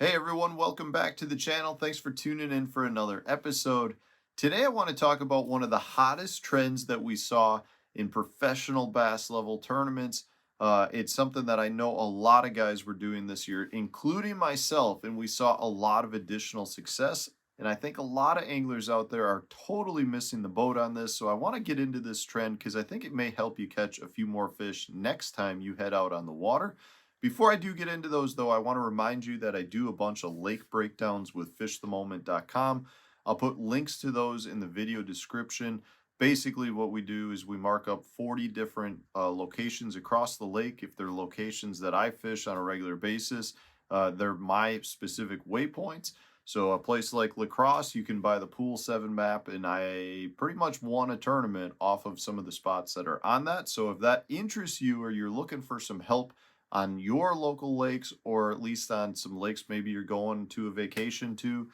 Hey everyone, welcome back to the channel. Thanks for tuning in for another episode. Today I want to talk about one of the hottest trends that we saw in professional bass level tournaments. It's something that I know a lot of guys were doing this year, including myself, and we saw a lot of additional success. And I think a lot of anglers out there are totally missing the boat on this. So I want to get into this trend because I think it may help you catch a few more fish next time you head out on the water. Before I do get into those, though, I want to remind you that I do a bunch of lake breakdowns with fishthemoment.com. I'll put links to those in the video description. Basically, what we do is we mark up 40 different locations across the lake. If they're locations that I fish on a regular basis, they're my specific waypoints. So a place like La Crosse, you can buy the Pool 7 map, and I pretty much won a tournament off of some of the spots that are on that. So if that interests you or you're looking for some help on your local lakes, or at least on some lakes maybe you're going to a vacation to,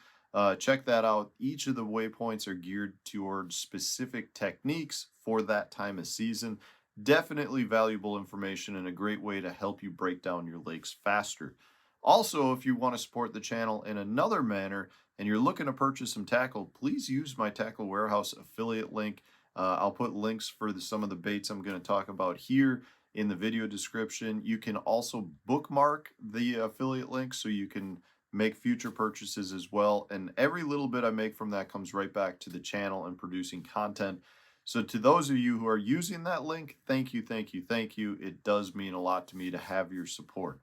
check that out. Each of the waypoints are geared towards specific techniques for that time of season. Definitely valuable information and a great way to help you break down your lakes faster. Also, if you want to support the channel in another manner and you're looking to purchase some tackle, please use my Tackle Warehouse affiliate link. I'll put links for some of the baits I'm going to talk about here in the video description. You can also bookmark the affiliate link so you can make future purchases as well. And every little bit I make from that comes right back to the channel and producing content. So to those of you who are using that link, thank you, thank you, thank you. It does mean a lot to me to have your support.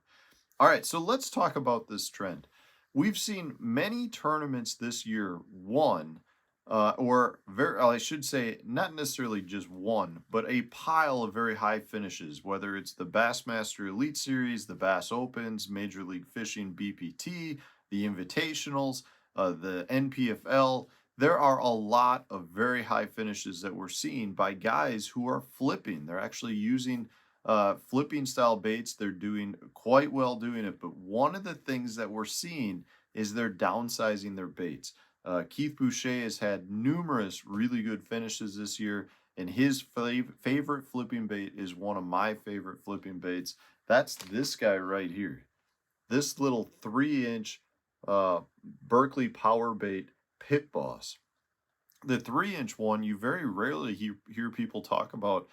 All right, so let's talk about this trend. We've seen many tournaments this year won, I should say, not necessarily just one, but a pile of very high finishes, whether it's the Bassmaster Elite Series, the Bass Opens, Major League Fishing BPT, the Invitationals, the NPFL. There are a lot of very high finishes that we're seeing by guys who are flipping. They're actually using flipping style baits. They're doing quite well doing it, but one of the things that we're seeing is they're downsizing their baits. Keith Boucher has had numerous really good finishes this year, and his favorite flipping bait is one of my favorite flipping baits. That's this guy right here. This little 3-inch Berkeley Power Bait Pit Boss. The 3-inch one, you very rarely hear people talk about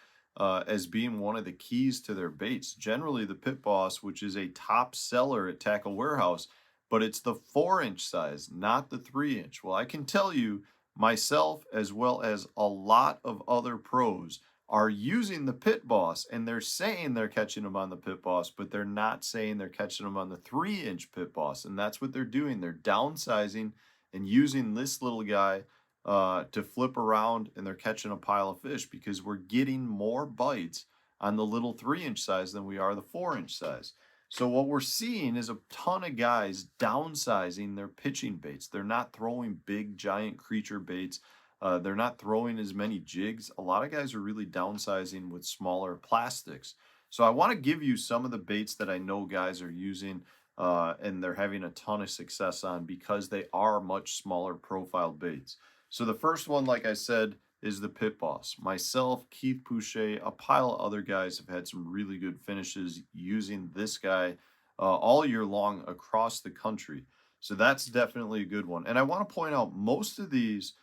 as being one of the keys to their baits. Generally, the Pit Boss, which is a top seller at Tackle Warehouse, but it's the 4-inch size, not the 3-inch. Well, I can tell you, myself as well as a lot of other pros are using the Pit Boss, and they're saying they're catching them on the Pit Boss, but they're not saying they're catching them on the 3-inch Pit Boss, and that's what they're doing. They're downsizing and using this little guy to flip around, and they're catching a pile of fish because we're getting more bites on the little 3-inch size than we are the 4-inch size. So what we're seeing is a ton of guys downsizing their pitching baits. They're not throwing big, giant creature baits. They're not throwing as many jigs. A lot of guys are really downsizing with smaller plastics. So I want to give you some of the baits that I know guys are using and they're having a ton of success on because they are much smaller profile baits. So the first one, like I said, is the Pit Boss. Myself, Keith Boucher, a pile of other guys have had some really good finishes using this guy all year long across the country. So that's definitely a good one. And I want to point out most of these,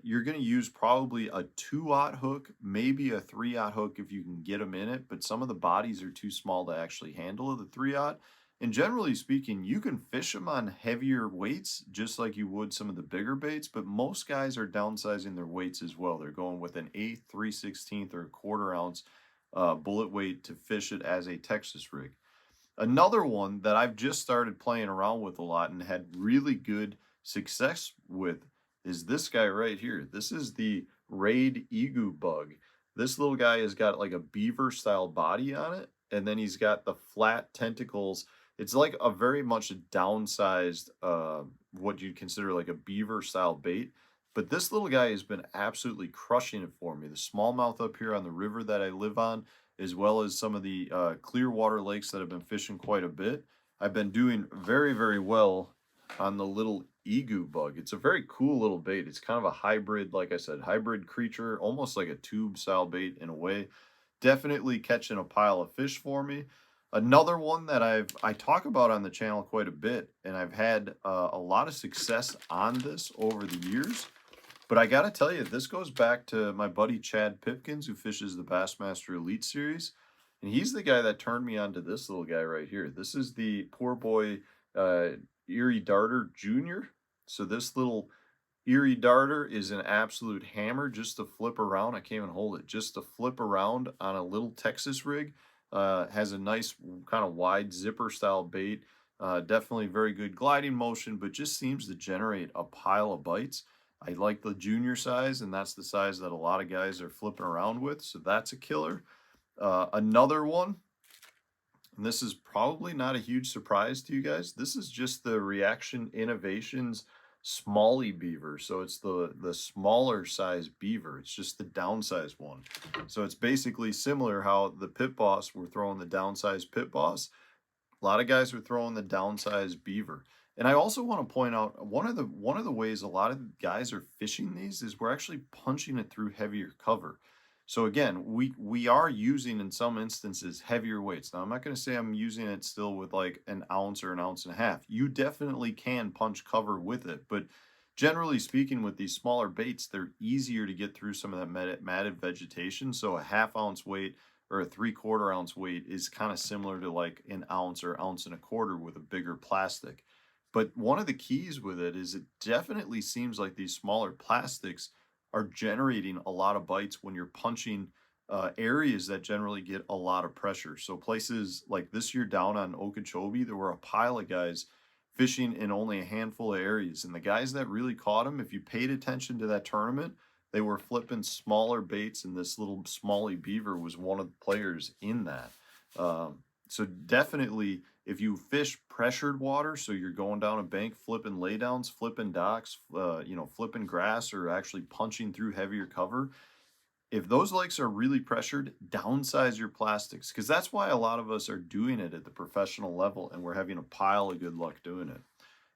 you're going to use probably a 2-aught hook, maybe a 3-aught hook if you can get them in it, but some of the bodies are too small to actually handle the 3-aught. And generally speaking, you can fish them on heavier weights, just like you would some of the bigger baits, but most guys are downsizing their weights as well. They're going with an 1/8, 3/16, or a 1/4 ounce bullet weight to fish it as a Texas rig. Another one that I've just started playing around with a lot and had really good success with is this guy right here. This is the Raid Egu Bug. This little guy has got like a beaver style body on it, and then he's got the flat tentacles. It's like a very much a downsized, what you'd consider like a beaver style bait. But this little guy has been absolutely crushing it for me. The smallmouth up here on the river that I live on, as well as some of the clear water lakes that I've been fishing quite a bit. I've been doing very, very well on the little Egu Bug. It's a very cool little bait. It's kind of a hybrid, like I said, hybrid creature, almost like a tube style bait in a way. Definitely catching a pile of fish for me. Another one that I talk about on the channel quite a bit, and I've had a lot of success on this over the years. But I got to tell you, this goes back to my buddy Chad Pipkins, who fishes the Bassmaster Elite Series. And he's the guy that turned me on to this little guy right here. This is the poor boy Erie Darter Jr. So this little Erie Darter is an absolute hammer just to flip around. I can't even hold it. Just to flip around on a little Texas rig. Has a nice kind of wide zipper style bait. Definitely very good gliding motion, but just seems to generate a pile of bites. I like the junior size, and that's the size that a lot of guys are flipping around with, so that's a killer. Another one, and this is probably not a huge surprise to you guys. This is just the Reaction Innovations Smalley Beaver. So it's the smaller size beaver. It's just the downsized one. So it's basically similar how the Pit Boss were throwing the downsized Pit Boss. A lot of guys are throwing the downsized beaver. And I also want to point out one of the ways a lot of guys are fishing these is we're actually punching it through heavier cover. So again, we are using in some instances heavier weights. Now I'm not going to say I'm using it still with like an ounce or an ounce and a half. You definitely can punch cover with it, but generally speaking, with these smaller baits, they're easier to get through some of that matted vegetation. So a ½ ounce weight or a 3/4 ounce weight is kind of similar to like an ounce or ounce and a quarter with a bigger plastic. But one of the keys with it is it definitely seems like these smaller plastics are generating a lot of bites when you're punching areas that generally get a lot of pressure. So places like this year down on Okeechobee, there were a pile of guys fishing in only a handful of areas. And the guys that really caught them, if you paid attention to that tournament, they were flipping smaller baits, and this little Smalley Beaver was one of the players in that. So definitely, if you fish pressured water, so you're going down a bank, flipping laydowns, flipping docks, flipping grass, or actually punching through heavier cover, if those lakes are really pressured, downsize your plastics, because that's why a lot of us are doing it at the professional level, and we're having a pile of good luck doing it.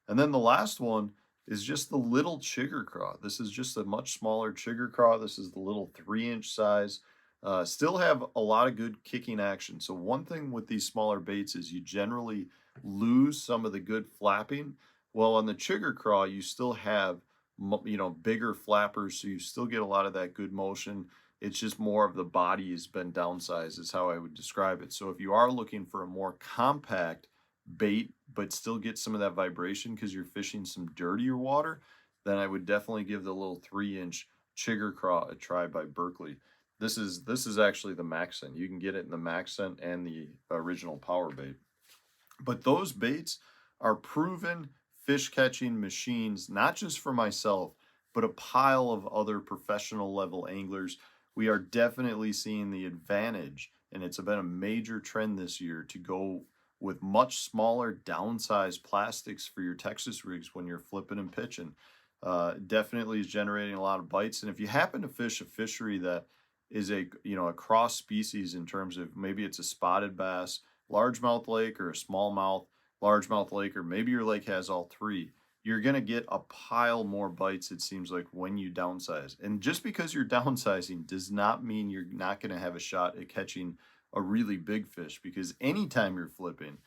And then the last one is just the little chigger craw. This is just a much smaller chigger craw. This is the little 3-inch size. Still have a lot of good kicking action. So one thing with these smaller baits is you generally lose some of the good flapping. Well, on the chigger craw, you still have bigger flappers, so you still get a lot of that good motion. It's just more of the body has been downsized is how I would describe it. So if you are looking for a more compact bait, but still get some of that vibration because you're fishing some dirtier water, then I would definitely give the little 3-inch chigger craw a try by Berkley. This is actually the Maxent. You can get it in the Maxent and the original power bait. But those baits are proven fish catching machines, not just for myself, but a pile of other professional level anglers. We are definitely seeing the advantage, and it's been a major trend this year to go with much smaller downsized plastics for your Texas rigs when you're flipping and pitching. Definitely is generating a lot of bites. And if you happen to fish a fishery that is a cross species in terms of maybe it's a spotted bass, largemouth lake, or a smallmouth, largemouth lake, or maybe your lake has all three, you're going to get a pile more bites, it seems like, when you downsize. And just because you're downsizing does not mean you're not going to have a shot at catching a really big fish, because anytime you're flipping,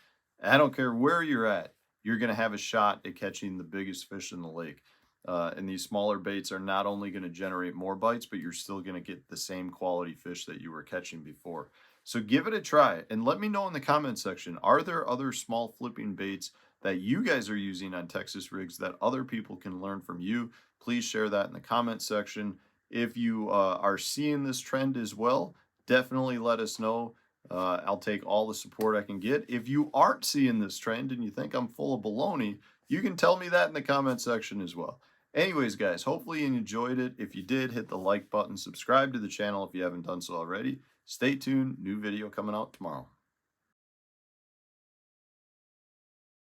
I don't care where you're at, you're going to have a shot at catching the biggest fish in the lake. And these smaller baits are not only going to generate more bites, but you're still going to get the same quality fish that you were catching before. So give it a try and let me know in the comment section, are there other small flipping baits that you guys are using on Texas rigs that other people can learn from you? Please share that in the comment section. If you are seeing this trend as well, definitely let us know. I'll take all the support I can get. If you aren't seeing this trend and you think I'm full of baloney, you can tell me that in the comment section as well. Anyways, guys, hopefully you enjoyed it. If you did, hit the like button, subscribe to the channel if you haven't done so already. Stay tuned, new video coming out tomorrow.